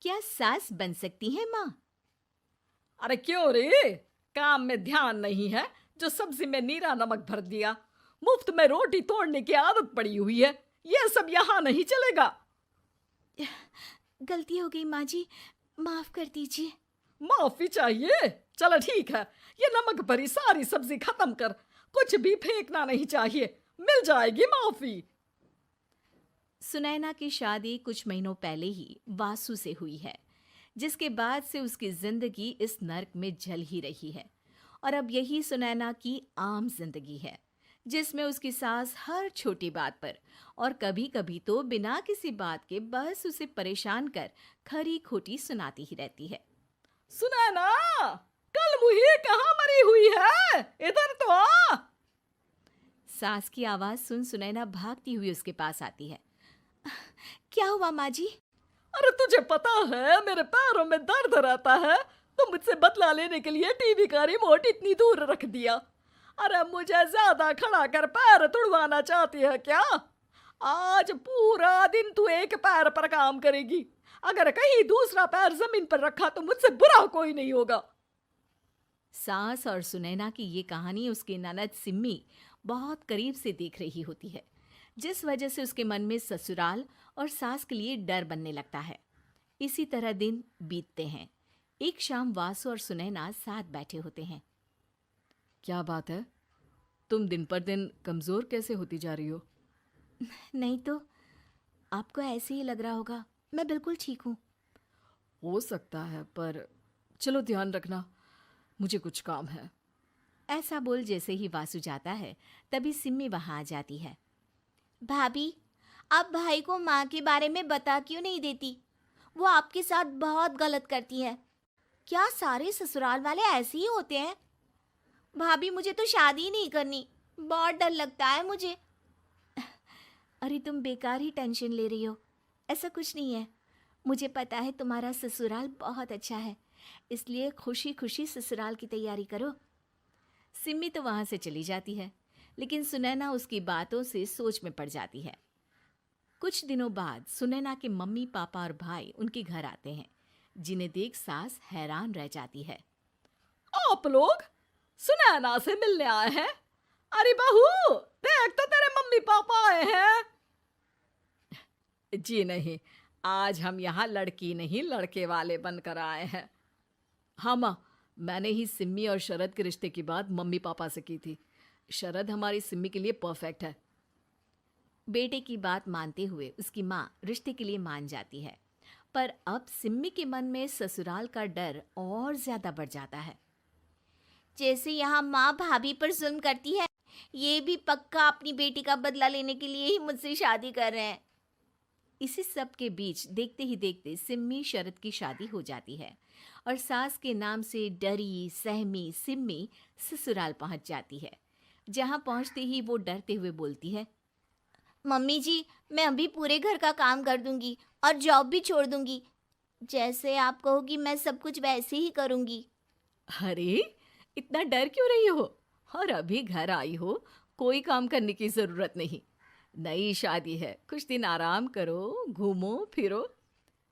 क्या सास बन सकती है माँ? अरे क्यों रे, काम में ध्यान नहीं है जो सब्जी में नीरा नमक भर दिया। मुफ्त में रोटी तोड़ने की आदत पड़ी हुई है। ये सब यहाँ नहीं चलेगा। गलती हो गई माँ जी, माफ कर दीजिए। माफी चाहिए? चलो ठीक है, ये नमक भरी सारी सब्जी खत्म कर। कुछ भी फेंकना नहीं चाहिए, मिल जाएगी माफी। सुनैना की शादी कुछ महीनों पहले ही वासु से हुई है, जिसके बाद से उसकी जिंदगी इस नर्क में जल ही रही है। और अब यही सुनैना की आम जिंदगी है, जिसमें उसकी सास हर छोटी बात पर और कभी कभी तो बिना किसी बात के बस उसे परेशान कर खरी खोटी सुनाती ही रहती है। सुनैना, कल मुही कहाँ मरी हुई है? इधर तो आ। सास की आवाज सुन सुनैना भागती हुई उसके पास आती है। क्या हुआ माँ जी? अरे तुझे पता है मेरे पैरों में दर्द रहता है, तो मुझसे बदला लेने के लिए टीवी का रिमोट इतनी दूर रख दिया। अरे मुझे ज्यादा खड़ा कर पैर तुड़वाना चाहती है क्या? आज पूरा दिन तू एक पैर पर काम करेगी। अगर कहीं दूसरा पैर जमीन पर रखा तो मुझसे बुरा कोई नहीं होगा। सास और सुनैना की ये कहानी उसकी ननद सिम्मी बहुत करीब से देख रही होती है, जिस वजह से उसके मन में ससुराल और सास के लिए डर बनने लगता है। इसी तरह दिन बीतते हैं। एक शाम वासु और सुनैना साथ बैठे होते हैं। क्या बात है, तुम दिन पर दिन कमजोर कैसे होती जा रही हो? नहीं तो, आपको ऐसे ही लग रहा होगा, मैं बिल्कुल ठीक हूँ। हो सकता है, पर चलो ध्यान रखना, मुझे कुछ काम है। ऐसा बोल जैसे ही वासु जाता है, तभी सिम्मी वहां आ जाती है। भाभी, आप भाई को माँ के बारे में बता क्यों नहीं देती? वो आपके साथ बहुत गलत करती है। क्या सारे ससुराल वाले ऐसे ही होते हैं? भाभी, मुझे तो शादी ही नहीं करनी, बहुत डर लगता है मुझे। अरे तुम बेकार ही टेंशन ले रही हो, ऐसा कुछ नहीं है। मुझे पता है तुम्हारा ससुराल बहुत अच्छा है, इसलिए खुशी खुशी ससुराल की तैयारी करो। सिम्मी तो वहां से चली जाती है, लेकिन सुनैना उसकी बातों से सोच में पड़ जाती है। कुछ दिनों बाद सुनैना के मम्मी पापा और भाई उनके घर आते हैं, जिन्हें देख सास हैरान रह जाती है। आप लोग सुनैना से मिलने आए हैं? अरे बहू, देख तो तेरे मम्मी पापा आए हैं। जी नहीं, आज हम यहाँ लड़की नहीं लड़के वाले बनकर आए हैं। हाँ माँ, मैंने ही सिम्मी और शरद के रिश्ते की बात मम्मी पापा से की थी। शरद हमारी सिम्मी के लिए परफेक्ट है। बेटे की बात मानते हुए उसकी माँ रिश्ते के लिए मान जाती है, पर अब सिम्मी के मन में ससुराल का डर और ज्यादा बढ़ जाता है। जैसे यहाँ माँ भाभी पर जुल्म करती है, ये भी पक्का अपनी बेटी का बदला लेने के लिए ही मुझसे शादी कर रहे हैं। इसी सब के बीच देखते ही देखते सिम्मी शरद की शादी हो जाती है और सास के नाम से डरी सहमी सिम्मी ससुराल पहुंच जाती है। जहां पहुंचते ही वो डरते हुए बोलती है, मम्मी जी, मैं अभी पूरे घर का काम कर दूंगी और जॉब भी छोड़ दूंगी। जैसे आप कहोगी मैं सब कुछ वैसे ही करूंगी। अरे, इतना डर क्यों रही हो? और अभी घर आई हो, कोई काम करने की जरूरत नहीं। नई शादी है, कुछ दिन आराम करो, घूमो फिरो।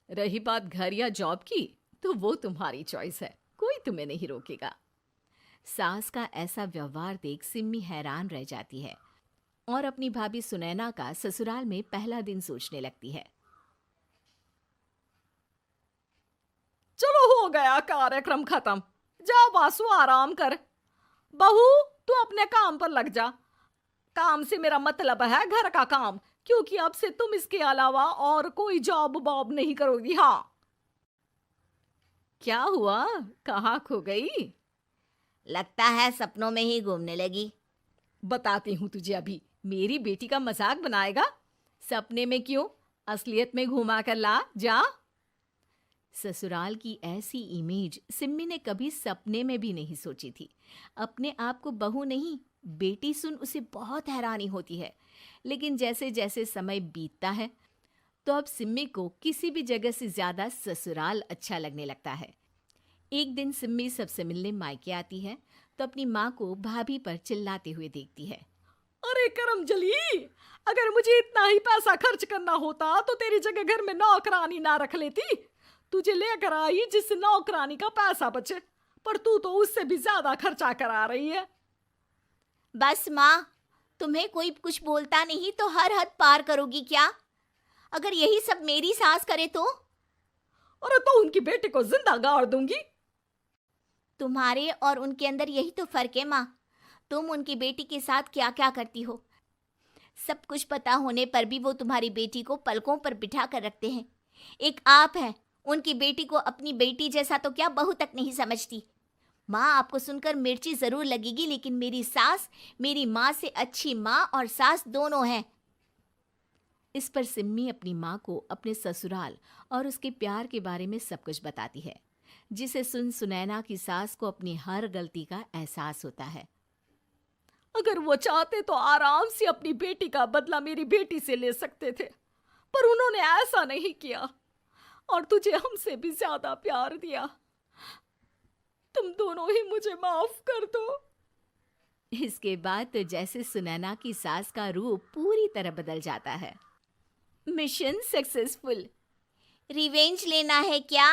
रही बात घर या जॉब की, तो वो तुम्हारी चॉइस है, कोई तुम्हें नहीं रोकेगा। सास का ऐसा व्यवहार देख सिम्मी हैरान रह जाती है और अपनी भाभी सुनैना का ससुराल में पहला दिन सोचने लगती है। चलो हो गया कार्यक्रम खत्म, जा वासु आराम कर। बहू, तू अपने काम पर लग जा। काम से मेरा मतलब है घर का काम, क्योंकि अब से तुम इसके अलावा और कोई जॉब बॉब नहीं करोगी। हाँ। क्या हुआ, कहाँ खो गई? लगता है सपनों में ही घूमने लगी। बताती हूँ तुझे अभी। मेरी बेटी का मजाक बनाएगा? सपने में क्यों, असलियत में घुमा कर ला, जा। ससुराल की ऐसी इमेज सिम्मी ने कभी सपने में भी नहीं सोची थी। अपने आप को बहू नहीं, बेटी सुन उसे बहुत हैरानी होती है। लेकिन जैसे जैसे समय बीतता है, तो अब सिम्मी को किसी भी जगह से ज्यादा ससुराल अच्छा लगने लगता है। एक दिन सिम्मी सबसे मिलने मायके आती है, तो अपनी माँ को भाभी पर चिल्लाते हुए देखती है। अरे करमजली, अगर मुझे इतना ही पैसा खर्च करना होता तो तेरी जगह घर में नौकरानी ना रख लेती। तुझे लेकर आई जिस नौकरानी का पैसा बचे, पर तू तो उससे भी ज्यादा खर्चा करा रही है। बस माँ, तुम्हें कोई कुछ बोलता नहीं तो हर हद पार करोगी क्या? अगर यही सब मेरी सास करे तो? अरे तो उनकी बेटी को जिंदा गाड़ दूंगी। तुम्हारे और उनके अंदर यही तो फर्क है माँ। तुम उनकी बेटी के साथ क्या क्या करती हो, सब कुछ पता होने पर भी वो तुम्हारी बेटी को पलकों पर बिठा कर रखते हैं। एक आप हैं, उनकी बेटी को अपनी बेटी जैसा तो क्या बहू तक नहीं समझती। माँ, आपको सुनकर मिर्ची जरूर लगेगी, लेकिन मेरी सास मेरी माँ से अच्छी माँ और सास दोनों हैं। इस पर सिम्मी अपनी माँ को अपने ससुराल और उसके प्यार के बारे में सब कुछ बताती है, जिसे सुन सुनैना की सास को अपनी हर गलती का एहसास होता है। अगर वो चाहते तो आराम से अपनी बेटी का बदला मेरी बेटी से ले सकते थे, पर उन्होंने ऐसा नहीं किया और तुझे हमसे भी ज्यादा प्यार दिया। तुम दोनों ही मुझे माफ कर दो। इसके बाद तो जैसे सुनैना की सास का रूप पूरी तरह बदल जाता है। Mission successful. रिवेंज लेना है क्या?